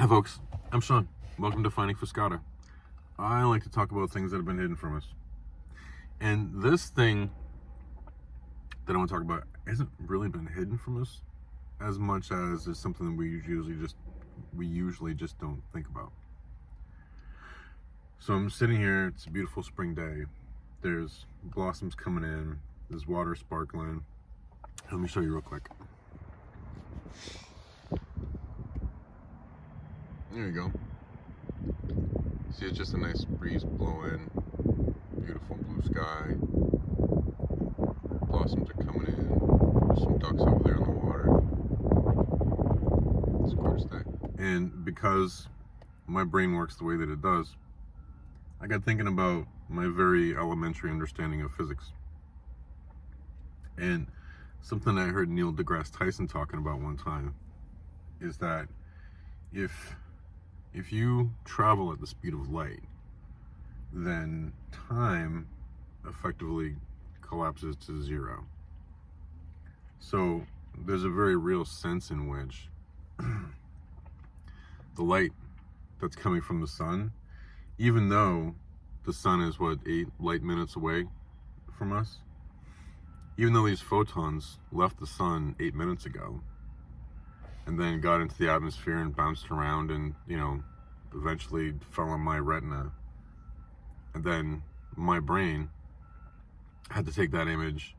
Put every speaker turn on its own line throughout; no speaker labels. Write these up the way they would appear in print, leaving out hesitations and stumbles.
Hi folks, I'm Sean. Welcome to Finding Fuscata. I like to talk about things that have been hidden from us. And this thing that I want to talk about hasn't really been hidden from us as much as it's something that we usually just don't think about. So I'm sitting here, it's a beautiful spring day. There's blossoms coming in, there's water sparkling. Let me show you real quick. There you go. See, it's just a nice breeze blowing, beautiful blue sky. Blossoms are coming in. There's some ducks over there in the water. It's a gorgeous day. And because my brain works the way that it does, I got thinking about my very elementary understanding of physics. And something I heard Neil deGrasse Tyson talking about one time is that if you travel at the speed of light, then time effectively collapses to zero. So there's a very real sense in which the light that's coming from the sun, even though the sun is 8 light minutes away from us, even though these photons left the sun 8 minutes ago and then got into the atmosphere and bounced around and, eventually fell on my retina, and then my brain had to take that image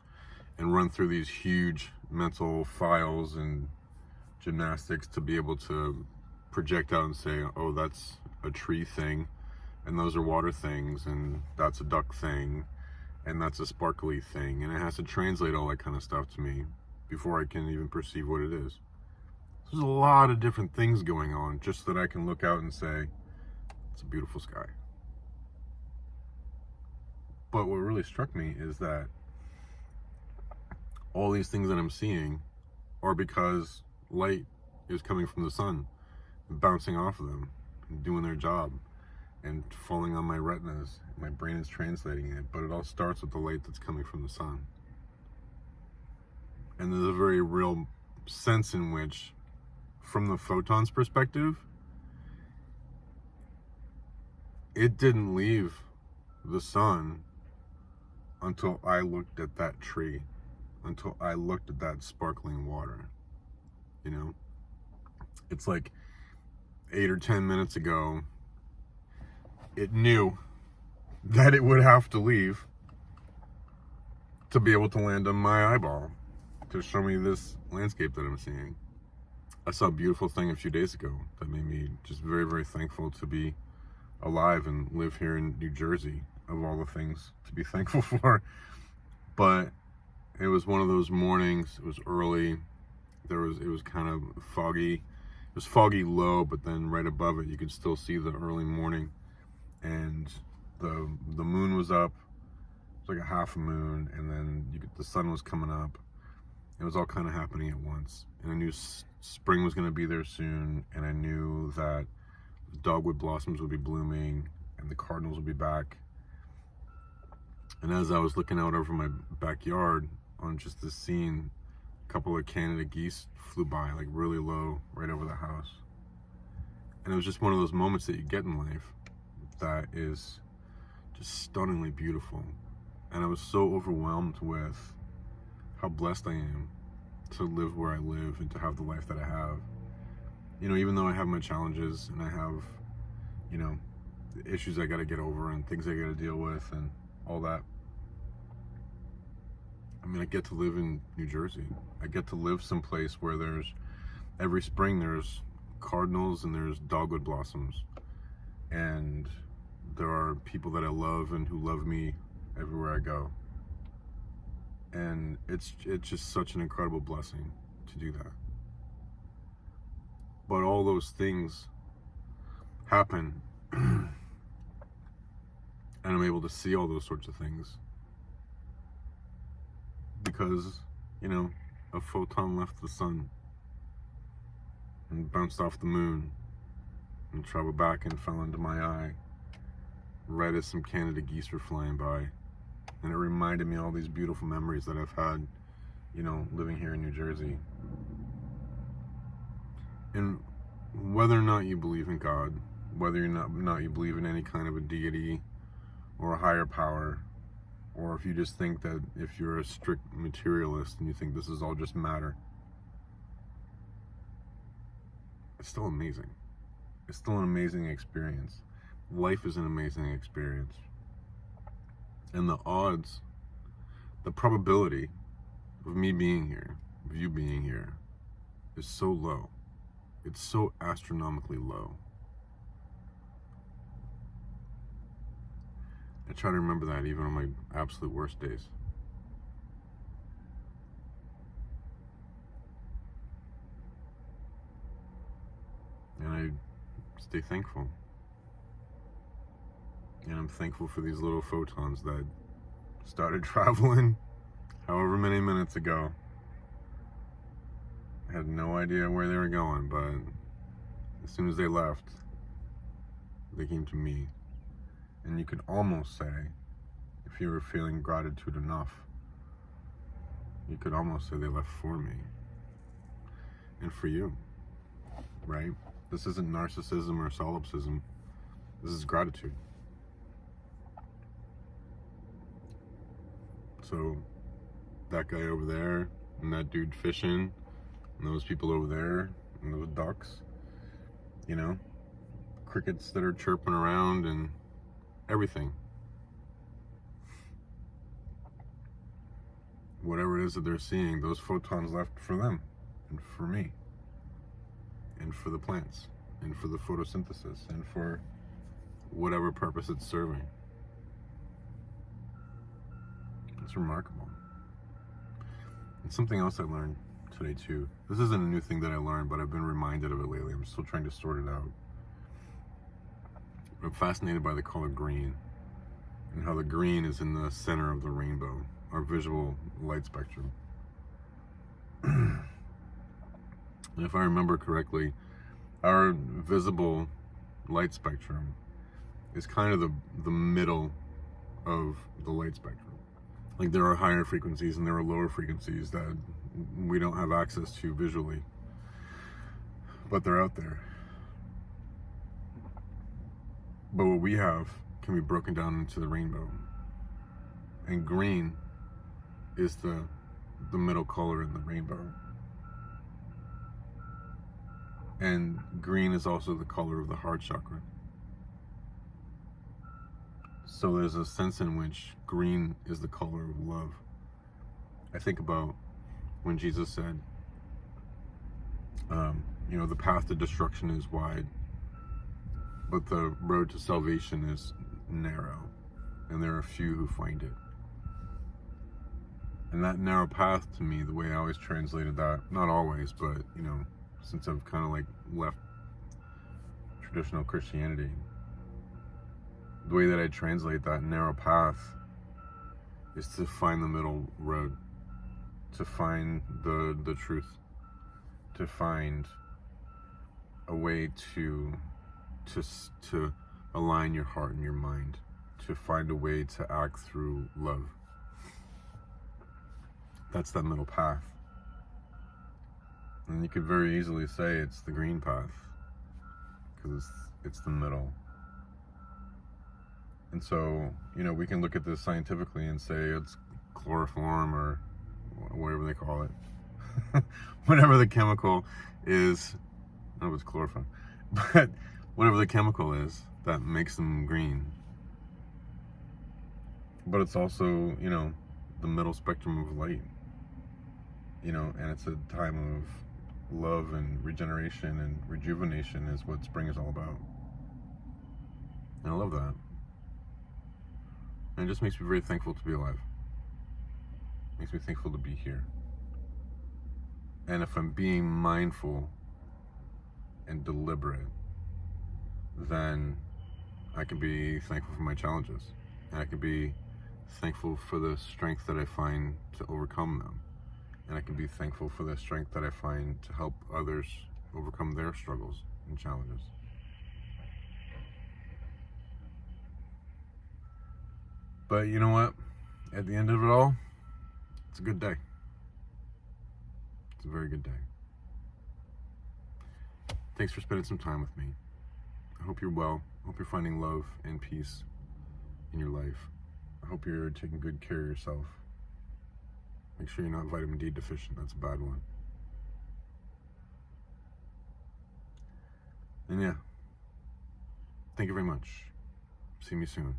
and run through these huge mental files and gymnastics to be able to project out and say, oh, that's a tree thing, and those are water things, and that's a duck thing, and that's a sparkly thing, and it has to translate all that kind of stuff to me before I can even perceive what it is. There's a lot of different things going on just so that I can look out and say, it's a beautiful sky. But what really struck me is that all these things that I'm seeing are because light is coming from the sun, bouncing off of them, and doing their job, and falling on my retinas. My brain is translating it, but it all starts with the light that's coming from the sun. And there's a very real sense in which, from the photon's perspective, it didn't leave the sun until I looked at that tree, until I looked at that sparkling water. It's like 8 or 10 minutes ago, it knew that it would have to leave to be able to land on my eyeball to show me this landscape that I'm seeing. I saw a beautiful thing a few days ago that made me just very, very thankful to be alive and live here in New Jersey, of all the things to be thankful for. But it was one of those mornings, it was early, it was kind of foggy. It was foggy low, but then right above it you could still see the early morning, and the moon was up. It was like a half a moon, and then the sun was coming up. It was all kind of happening at once, and I knew spring was going to be there soon, and I knew that the dogwood blossoms would be blooming and the cardinals would be back. And as I was looking out over my backyard on just this scene, a couple of Canada geese flew by, like really low, right over the house. And it was just one of those moments that you get in life that is just stunningly beautiful. And I was so overwhelmed with how blessed I am to live where I live and to have the life that I have. Even though I have my challenges and I have, the issues I got to get over and things I got to deal with and all that. I get to live in New Jersey. I get to live someplace where every spring there's cardinals and there's dogwood blossoms. And there are people that I love and who love me everywhere I go. And it's just such an incredible blessing to do that. But all those things happen, and I'm able to see all those sorts of things because, a photon left the sun and bounced off the moon and traveled back and fell into my eye right as some Canada geese were flying by. And it reminded me of all these beautiful memories that I've had, living here in New Jersey. And whether or not you believe in God, whether or not you believe in any kind of a deity or a higher power, or if you just think that if you're a strict materialist and you think this is all just matter, it's still amazing. It's still an amazing experience. Life is an amazing experience. And the odds, the probability of me being here, of you being here, is so low. It's so astronomically low. I try to remember that even on my absolute worst days. And I stay thankful. And I'm thankful for these little photons that started traveling however many minutes ago. I had no idea where they were going, but as soon as they left, they came to me. And you could almost say, if you were feeling gratitude enough, you could almost say they left for me and for you, right? This isn't narcissism or solipsism. This is gratitude. So that guy over there and that dude fishing and those people over there and those ducks, you know, crickets that are chirping around and everything. Whatever it is that they're seeing, those photons left for them and for me and for the plants and for the photosynthesis and for whatever purpose it's serving. It's remarkable. And something else I learned today too. This isn't a new thing that I learned, but I've been reminded of it lately. I'm still trying to sort it out. I'm fascinated by the color green and how the green is in the center of the rainbow, our visual light spectrum. And if I remember correctly, our visible light spectrum is kind of the middle of the light spectrum. Like there are higher frequencies and there are lower frequencies that we don't have access to visually, but they're out there. But what we have can be broken down into the rainbow. And green is the middle color in the rainbow. And green is also the color of the heart chakra. So there's a sense in which green is the color of love. I think about when Jesus said, the path to destruction is wide, but the road to salvation is narrow, and there are few who find it. And that narrow path, to me, the way I always translated that, not always, but, since I've kind of like left traditional Christianity, the way that I translate that narrow path is to find the middle road, to find the truth, to find a way to align your heart and your mind, to find a way to act through love. That's that middle path. And you could very easily say it's the green path, because it's the middle. And so, we can look at this scientifically and say it's chloroform or whatever they call it. Whatever the chemical is, I don't know if it's chloroform, but whatever the chemical is that makes them green. But it's also, the middle spectrum of light. And it's a time of love and regeneration and rejuvenation is what spring is all about. And I love that. And it just makes me very thankful to be alive. Makes me thankful to be here. And if I'm being mindful and deliberate, then I can be thankful for my challenges. And I can be thankful for the strength that I find to overcome them. And I can be thankful for the strength that I find to help others overcome their struggles and challenges. But you know what? At the end of it all, it's a good day. It's a very good day. Thanks for spending some time with me. I hope you're well. I hope you're finding love and peace in your life. I hope you're taking good care of yourself. Make sure you're not vitamin D deficient. That's a bad one. And yeah, thank you very much. See me soon.